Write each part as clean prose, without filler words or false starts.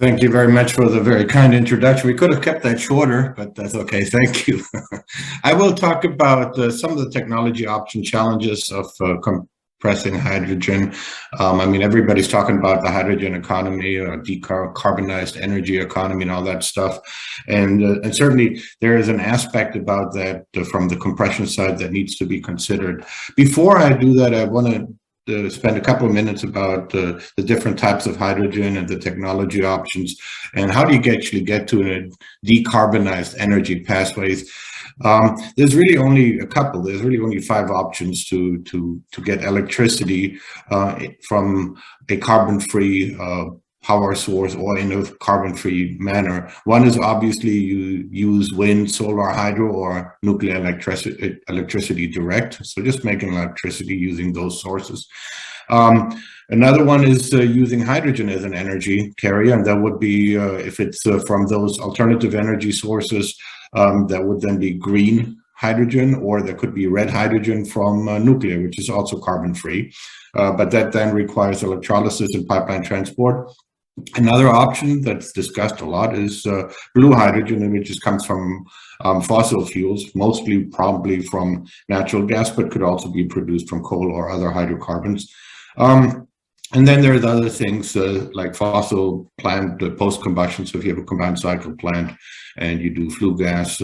Thank you very much for the very kind introduction. We could have kept that shorter, but that's okay. Thank you. I will talk about some of the technology option challenges of compressing hydrogen. I mean, everybody's talking about the hydrogen economy, decarbonized energy economy, and all that stuff. And certainly there is an aspect about that from the compression side that needs to be considered. Before I do that, I want to spend a couple of minutes about the different types of hydrogen and the technology options, and how do you actually get to a decarbonized energy pathways. There's really only a couple. There's really only 5 options to get electricity from a carbon-free power source or in a carbon-free manner. One is obviously you use wind, solar, hydro, or nuclear electricity direct. So just making electricity using those sources. Another one is using hydrogen as an energy carrier, and that would be if it's from those alternative energy sources, that would then be green hydrogen, or there could be red hydrogen from nuclear, which is also carbon-free. But that then requires electrolysis and pipeline transport. Another option that's discussed a lot is blue hydrogen, which just comes from fossil fuels, mostly probably from natural gas, but could also be produced from coal or other hydrocarbons. And then there's other things like fossil plant post-combustion. So if you have a combined cycle plant and you do flue gas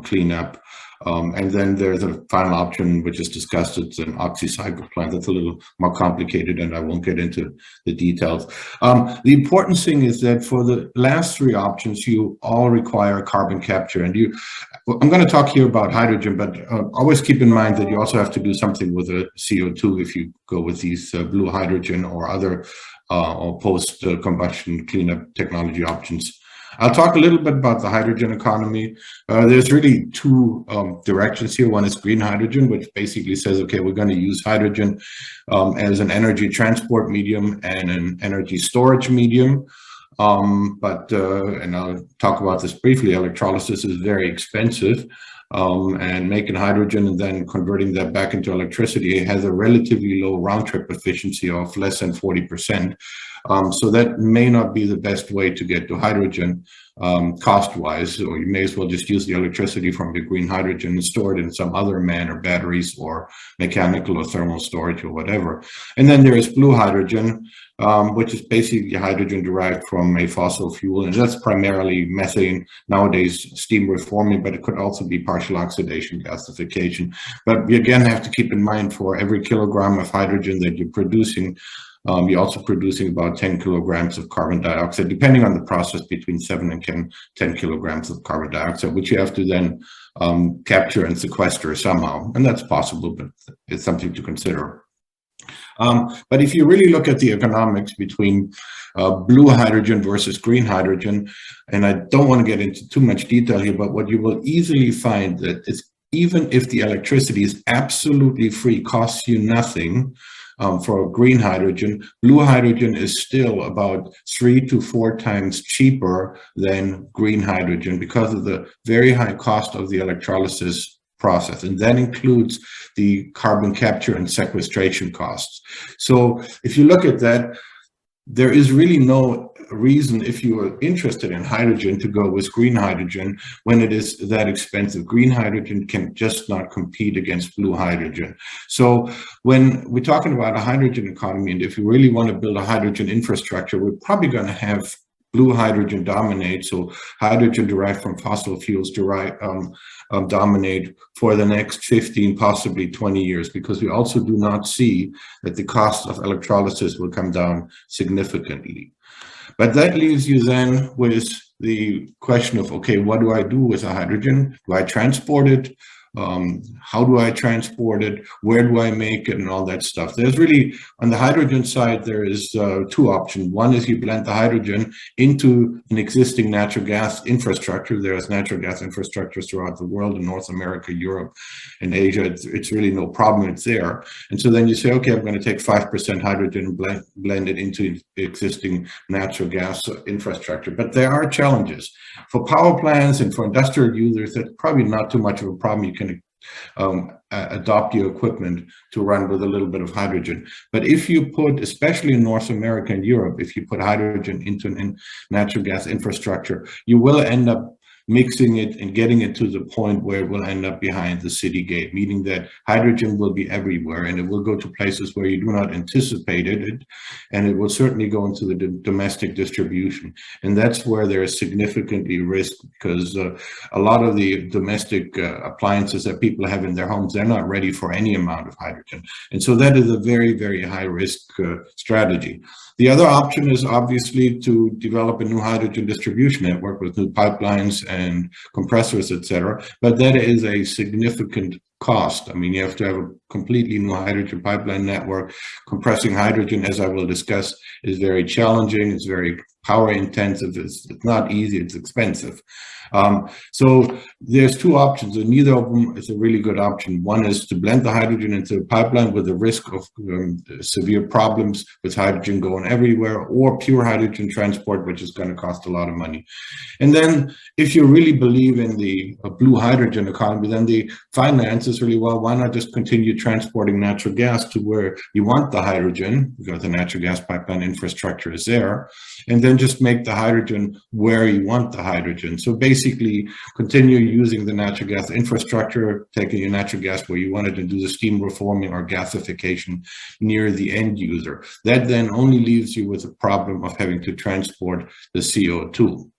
cleanup, and then there's a final option which is discussed. It's an oxy-cycle plant. That's a little more complicated, and I won't get into the details. The important thing is that for the last 3 options, you all require carbon capture. And I'm going to talk here about hydrogen, but always keep in mind that you also have to do something with the CO2 if you go with these blue hydrogen or other or post-combustion cleanup technology options. I'll talk a little bit about the hydrogen economy. There's really 2 directions here. One is green hydrogen, which basically says, okay, we're going to use hydrogen as an energy transport medium and an energy storage medium. And I'll talk about this briefly, electrolysis is very expensive. And making hydrogen and then converting that back into electricity has a relatively low round-trip efficiency of less than 40%. So that may not be the best way to get to hydrogen cost-wise, or you may as well just use the electricity from your green hydrogen and store it in some other manner, batteries or mechanical or thermal storage or whatever. And then there is blue hydrogen, which is basically hydrogen derived from a fossil fuel, and that's primarily methane, nowadays steam reforming, but it could also be partial oxidation gasification. But you again have to keep in mind, for every kilogram of hydrogen that you're producing, you're also producing about 10 kilograms of carbon dioxide, depending on the process, between 7 and 10 kilograms of carbon dioxide, which you have to then capture and sequester somehow. And that's possible, but it's something to consider. But if you really look at the economics between blue hydrogen versus green hydrogen, and I don't want to get into too much detail here, but what you will easily find that is, even if the electricity is absolutely free, costs you nothing, for green hydrogen, blue hydrogen is still about 3 to 4 times cheaper than green hydrogen because of the very high cost of the electrolysis process, and that includes the carbon capture and sequestration costs. So if you look at that, there is really no reason, if you are interested in hydrogen, to go with green hydrogen when it is that expensive. Green hydrogen can just not compete against blue hydrogen. So when we're talking about a hydrogen economy, and if you really want to build a hydrogen infrastructure, we're probably going to have blue hydrogen dominate, so hydrogen derived from fossil fuels dominate for the next 15, possibly 20 years, because we also do not see that the cost of electrolysis will come down significantly. But that leaves you then with the question of, okay, what do I do with the hydrogen? Do I transport it? How do I transport it? Where do I make it? And all that stuff. There's really, on the hydrogen side, there is 2 options. One is you blend the hydrogen into an existing natural gas infrastructure. There's natural gas infrastructures throughout the world, in North America, Europe, and Asia. It's really no problem. It's there. And so then you say, okay, I'm going to take 5% hydrogen and blend it into existing natural gas infrastructure. But there are challenges. For power plants and for industrial users, that's probably not too much of a problem. You can adopt your equipment to run with a little bit of hydrogen. But if you put, especially in North America and Europe, if you put hydrogen into a natural gas infrastructure, you will end up mixing it and getting it to the point where it will end up behind the city gate, meaning that hydrogen will be everywhere and it will go to places where you do not anticipate it, and it will certainly go into the domestic distribution. And that's where there is significantly risk, because a lot of the domestic appliances that people have in their homes, they're not ready for any amount of hydrogen. And so that is a very, very high risk strategy. The other option is obviously to develop a new hydrogen distribution network with new pipelines and compressors, etc. But that is a significant cost. I mean, you have to have a completely new hydrogen pipeline network. Compressing hydrogen, as I will discuss, is very challenging. It's very power intensive. It's not easy. It's expensive. So there's two options, and neither of them is a really good option. One is to blend the hydrogen into a pipeline with the risk of severe problems with hydrogen going everywhere, or pure hydrogen transport, which is going to cost a lot of money. And then if you really believe in the blue hydrogen economy, then the finance is really, well, why not just continue transporting natural gas to where you want the hydrogen, because the natural gas pipeline infrastructure is there, and then just make the hydrogen where you want the hydrogen. So basically continue using the natural gas infrastructure, taking your natural gas where you want it, and do the steam reforming or gasification near the end user. That then only leaves you with the problem of having to transport the CO2.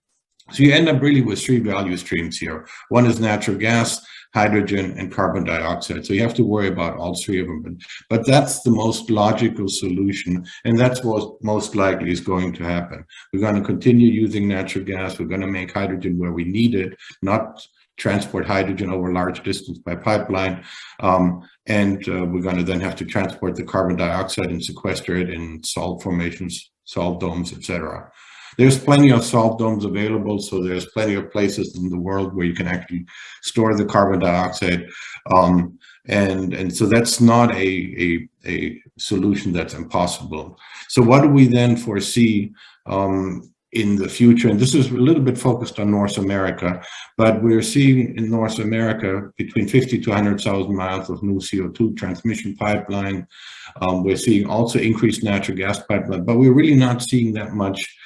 So you end up really with three value streams here. One is natural gas, hydrogen, and carbon dioxide. So you have to worry about all three of them. But that's the most logical solution, and that's what most likely is going to happen. We're going to continue using natural gas. We're going to make hydrogen where we need it, not transport hydrogen over large distance by pipeline. And we're going to then have to transport the carbon dioxide and sequester it in salt formations, salt domes, etc. There's plenty of salt domes available, so there's plenty of places in the world where you can actually store the carbon dioxide. And so that's not a solution that's impossible. So what do we then foresee in the future? And this is a little bit focused on North America, but we're seeing in North America between 50 to 100,000 miles of new CO2 transmission pipeline. We're seeing also increased natural gas pipeline, but we're really not seeing that much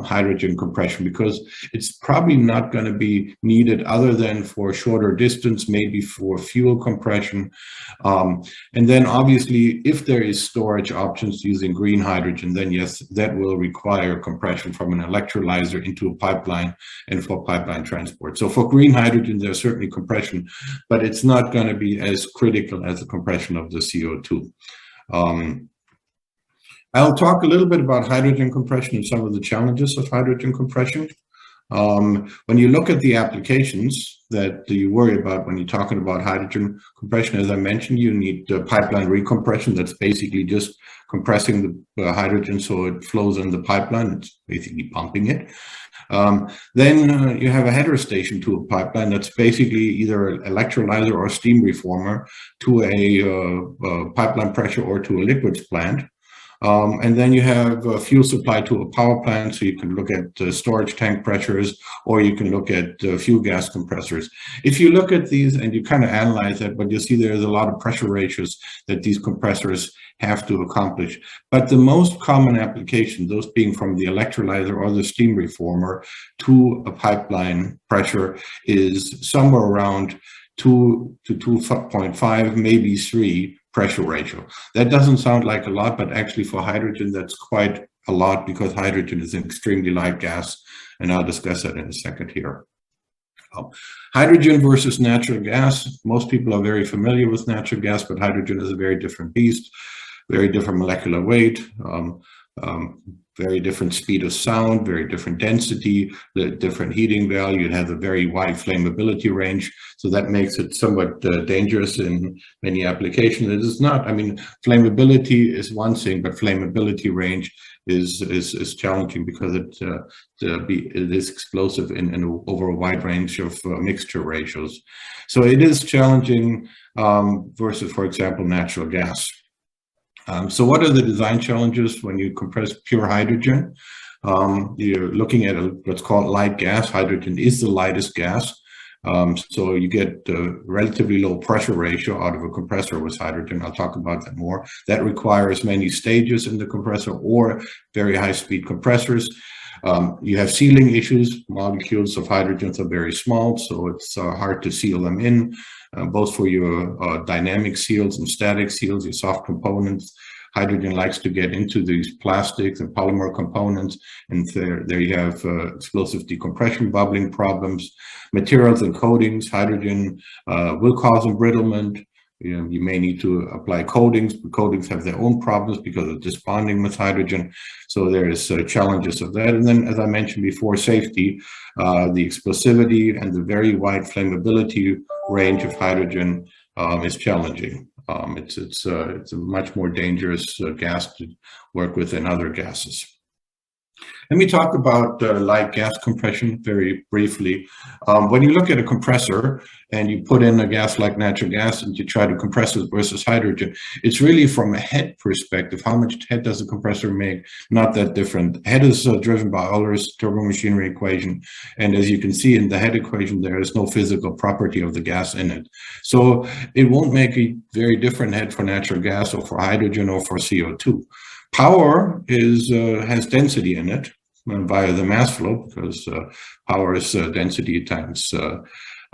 hydrogen compression, because it's probably not going to be needed other than for shorter distance, maybe for fuel compression. And then obviously, if there is storage options using green hydrogen, then yes, that will require compression from an electrolyzer into a pipeline and for pipeline transport. So for green hydrogen, there's certainly compression, but it's not going to be as critical as the compression of the CO2. I'll talk a little bit about hydrogen compression and some of the challenges of hydrogen compression. When you look at the applications that you worry about when you're talking about hydrogen compression, as I mentioned, you need pipeline recompression. That's basically just compressing the hydrogen so it flows in the pipeline. It's basically pumping it. Then you have a header station to a pipeline that's basically either an electrolyzer or steam reformer to a pipeline pressure or to a liquids plant. And then you have a fuel supply to a power plant, so you can look at storage tank pressures, or you can look at fuel gas compressors. If you look at these and you kind of analyze that, but you'll see there's a lot of pressure ratios that these compressors have to accomplish. But the most common application, those being from the electrolyzer or the steam reformer to a pipeline pressure, is somewhere around 2 to 2.5, maybe 3 pressure ratio. That doesn't sound like a lot, but actually for hydrogen, that's quite a lot, because hydrogen is an extremely light gas, and I'll discuss that in a second here. Hydrogen versus natural gas. Most people are very familiar with natural gas, but hydrogen is a very different beast, very different molecular weight, very different speed of sound, very different density, different heating value. It has a very wide flammability range, so that makes it somewhat dangerous in many applications. It is not, I mean, flammability is one thing, but flammability range is challenging, because it is explosive in over a wide range of mixture ratios. So it is challenging versus, for example, natural gas. So what are the design challenges when you compress pure hydrogen? You're looking at what's called light gas. Hydrogen is the lightest gas. So you get a relatively low pressure ratio out of a compressor with hydrogen. I'll talk about that more. That requires many stages in the compressor or very high-speed compressors. You have sealing issues. Molecules of hydrogen are very small, so it's hard to seal them in, both for your dynamic seals and static seals, your soft components. Hydrogen likes to get into these plastics and polymer components, and there you have explosive decompression, bubbling problems. Materials and coatings, hydrogen will cause embrittlement. You may need to apply coatings, but coatings have their own problems because of disbonding with hydrogen. So there's challenges of that. And then, as I mentioned before, safety, the explosivity and the very wide flammability range of hydrogen is challenging. It's a much more dangerous gas to work with than other gases. Let me talk about light gas compression very briefly. When you look at a compressor and you put in a gas like natural gas and you try to compress it versus hydrogen, it's really from a head perspective. How much head does the compressor make? Not that different. Head is driven by Euler's turbomachinery equation. And as you can see in the head equation, there is no physical property of the gas in it. So it won't make a very different head for natural gas or for hydrogen or for CO2. Power has density in it via the mass flow, because power is density times,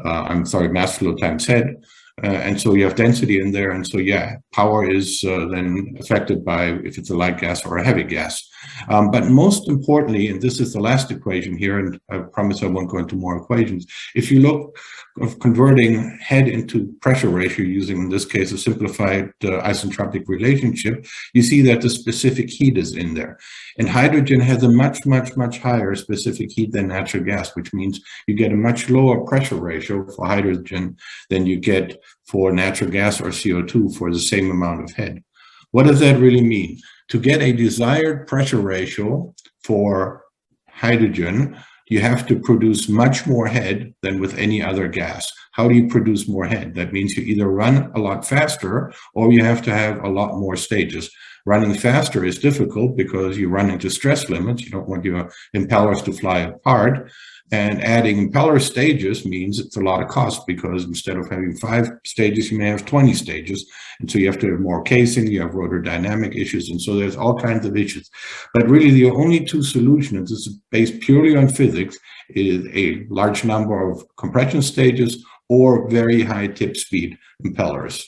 mass flow times head. And so you have density in there. And so, yeah, power is then affected by if it's a light gas or a heavy gas. But most importantly, and this is the last equation here, and I promise I won't go into more equations. If you look of converting head into pressure ratio using, in this case, a simplified isentropic relationship, you see that the specific heat is in there. And hydrogen has a much, much, much higher specific heat than natural gas, which means you get a much lower pressure ratio for hydrogen than you get for natural gas or CO2 for the same amount of head. What does that really mean? To get a desired pressure ratio for hydrogen, you have to produce much more head than with any other gas. How do you produce more head? That means you either run a lot faster or you have to have a lot more stages. Running faster is difficult because you run into stress limits. You don't want your impellers to fly apart. And adding impeller stages means it's a lot of cost, because instead of having 5 stages, you may have 20 stages. And so you have to have more casing, you have rotor dynamic issues, and so there's all kinds of issues. But really the only two solutions, this is based purely on physics, is a large number of compression stages or very high tip speed impellers.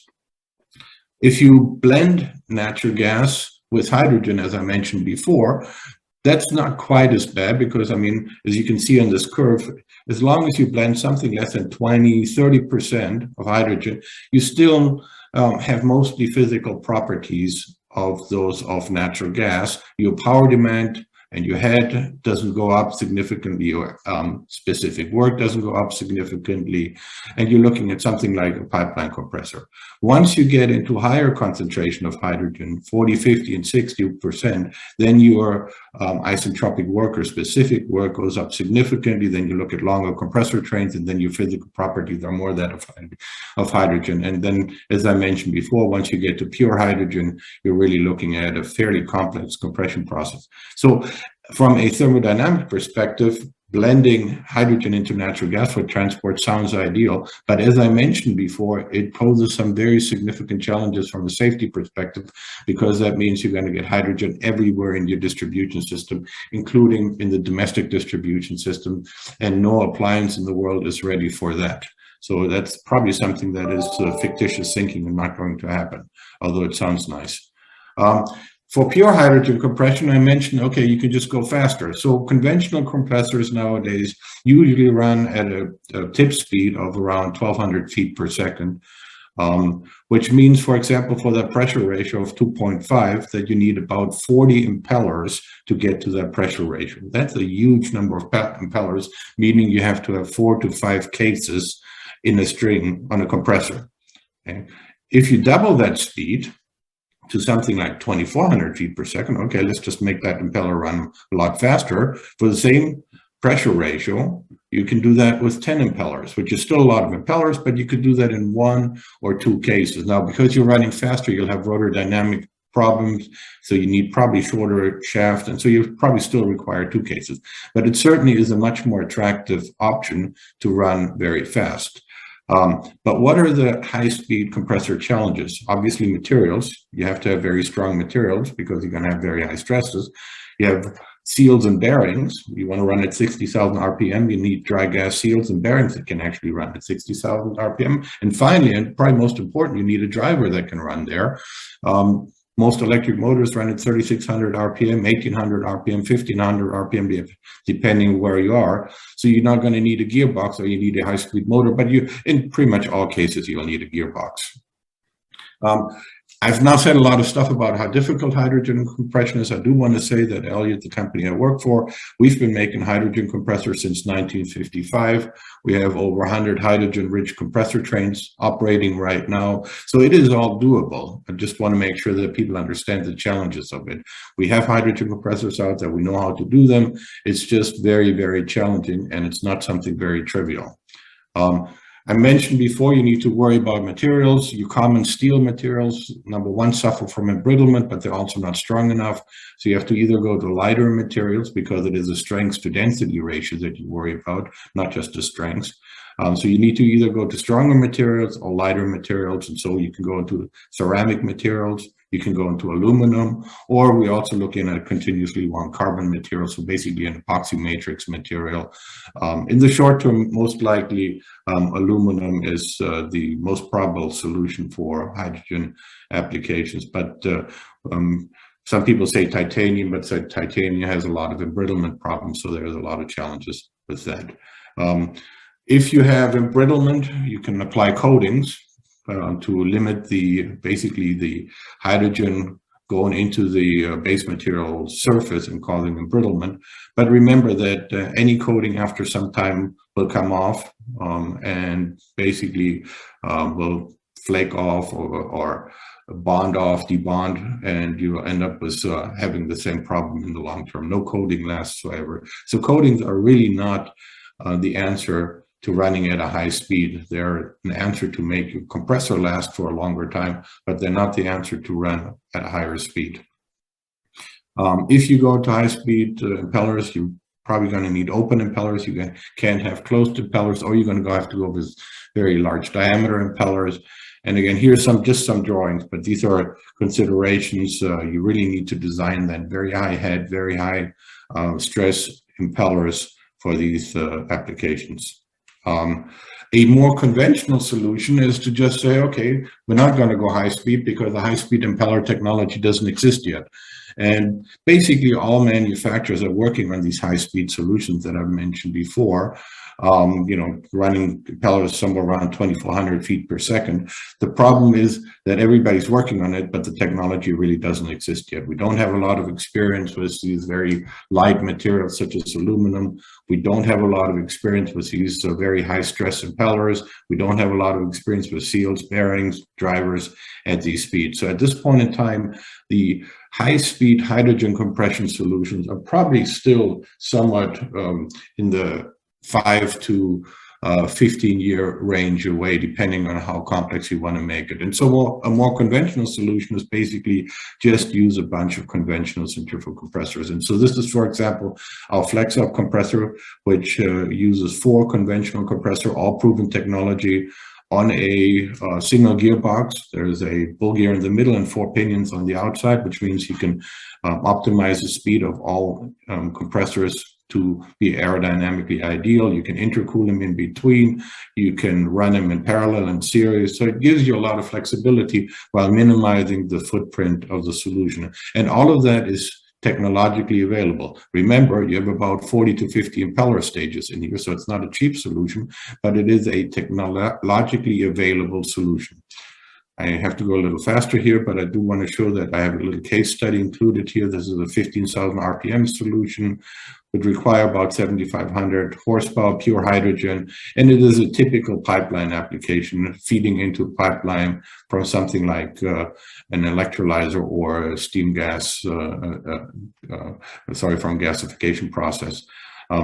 If you blend natural gas with hydrogen, as I mentioned before, that's not quite as bad, because, I mean, as you can see on this curve, as long as you blend something less than 20–30% of hydrogen, you still have mostly physical properties of those of natural gas. Your power demand and your head doesn't go up significantly, your specific work doesn't go up significantly, and you're looking at something like a pipeline compressor. Once you get into higher concentration of hydrogen, 40, 50, and 60%, then your isentropic work or specific work goes up significantly. Then you look at longer compressor trains, and then your physical properties are more that of hydrogen. And then, as I mentioned before, once you get to pure hydrogen, you're really looking at a fairly complex compression process. So from a thermodynamic perspective, blending hydrogen into natural gas for transport sounds ideal, but as I mentioned before, it poses some very significant challenges from a safety perspective, because that means you're going to get hydrogen everywhere in your distribution system, including in the domestic distribution system, and no appliance in the world is ready for that. So that's probably something that is fictitious thinking and not going to happen, although it sounds nice. For pure hydrogen compression, I mentioned, okay, you can just go faster. So conventional compressors nowadays usually run at a tip speed of around 1,200 feet per second, which means, for example, for that pressure ratio of 2.5, that you need about 40 impellers to get to that pressure ratio. That's a huge number of impellers, meaning you have to have 4 to 5 cases in a string on a compressor. Okay? If you double that speed to something like 2,400 feet per second, okay, let's just make that impeller run a lot faster. For the same pressure ratio, you can do that with 10 impellers, which is still a lot of impellers, but you could do that in 1 or 2 cases. Now, because you're running faster, you'll have rotor dynamic problems. So you need probably shorter shaft, and so you probably still require 2 cases. But it certainly is a much more attractive option to run very fast. But what are the high-speed compressor challenges? Obviously, materials. You have to have very strong materials because you're going to have very high stresses. You have seals and bearings. You want to run at 60,000 RPM, you need dry gas seals and bearings that can actually run at 60,000 RPM. And finally, and probably most important, you need a driver that can run there. Most electric motors run at 3,600 RPM, 1,800 RPM, 1,500 RPM, depending where you are. So you're not going to need a gearbox or you need a high-speed motor, but in pretty much all cases, you'll need a gearbox. I've now said a lot of stuff about how difficult hydrogen compression is. I do want to say that Elliott, the company I work for, we've been making hydrogen compressors since 1955. We have over 100 hydrogen-rich compressor trains operating right now. So it is all doable. I just want to make sure that people understand the challenges of it. We have hydrogen compressors out there. We know how to do them. It's just very, very challenging, and it's not something very trivial. I mentioned before, you need to worry about materials. Your common steel materials, number one, suffer from embrittlement, but they're also not strong enough. So you have to either go to lighter materials because it is a strength to density ratio that you worry about, not just the strength. So you need to either go to stronger materials or lighter materials. And so you can go into ceramic materials, you can go into aluminum, or we're also looking at continuously wound carbon materials, so basically an epoxy matrix material. In the short term, most likely aluminum is the most probable solution for hydrogen applications. But some people say titanium, but titanium has a lot of embrittlement problems, so there's a lot of challenges with that. If you have embrittlement, you can apply coatings to limit basically the hydrogen going into the base material surface and causing embrittlement. But remember that any coating after some time will come off and basically will flake off or bond off, debond, and you will end up with having the same problem in the long term. No coating lasts forever. So coatings are really not the answer to running at a high speed. They're an answer to make your compressor last for a longer time, but they're not the answer to run at a higher speed. If you go to high speed impellers, you're probably going to need open impellers. You can't have closed impellers, or you're going to have to go with very large diameter impellers. And again, here's just some drawings, but these are considerations. You really need to design then very high head, very high stress impellers for these applications. A more conventional solution is to just say, okay, we're not going to go high speed because the high speed impeller technology doesn't exist yet. And basically all manufacturers are working on these high speed solutions that I've mentioned before, running impellers somewhere around 2,400 feet per second. The problem is that everybody's working on it, but the technology really doesn't exist yet. We don't have a lot of experience with these very light materials such as aluminum. We don't have a lot of experience with these very high stress impellers. We don't have a lot of experience with seals, bearings, drivers at these speeds. So at this point in time, the high-speed hydrogen compression solutions are probably still somewhat in the 5 to 15-year range away, depending on how complex you want to make it. And so a more conventional solution is basically just use a bunch of conventional centrifugal compressors. And so this is, for example, our FlexUp compressor, which uses 4 conventional compressor, all proven technology, on a single gearbox. There's a bull gear in the middle and 4 pinions on the outside, which means you can optimize the speed of all compressors to be aerodynamically ideal. You can intercool them in between. You can run them in parallel and series. So it gives you a lot of flexibility while minimizing the footprint of the solution. And all of that is technologically available. Remember, you have about 40 to 50 impeller stages in here, so it's not a cheap solution, but it is a technologically available solution. I have to go a little faster here, but I do want to show that I have a little case study included here. This is a 15,000 RPM solution. Would require about 7,500 horsepower, pure hydrogen, and it is a typical pipeline application, feeding into a pipeline from something like an electrolyzer or a steam gas, from gasification process.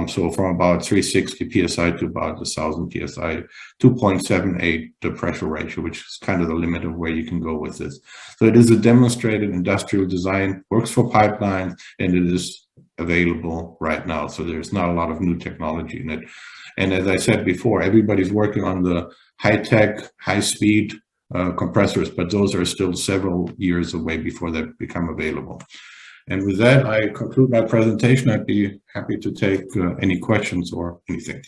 So from about 360 psi to about 1,000 psi, 2.78 the pressure ratio, which is kind of the limit of where you can go with this. So it is a demonstrated industrial design, works for pipelines, and it is available right now. So there's not a lot of new technology in it. And as I said before, everybody's working on the high-tech, high-speed compressors, but those are still several years away before they become available. And with that, I conclude my presentation. I'd be happy to take any questions or anything.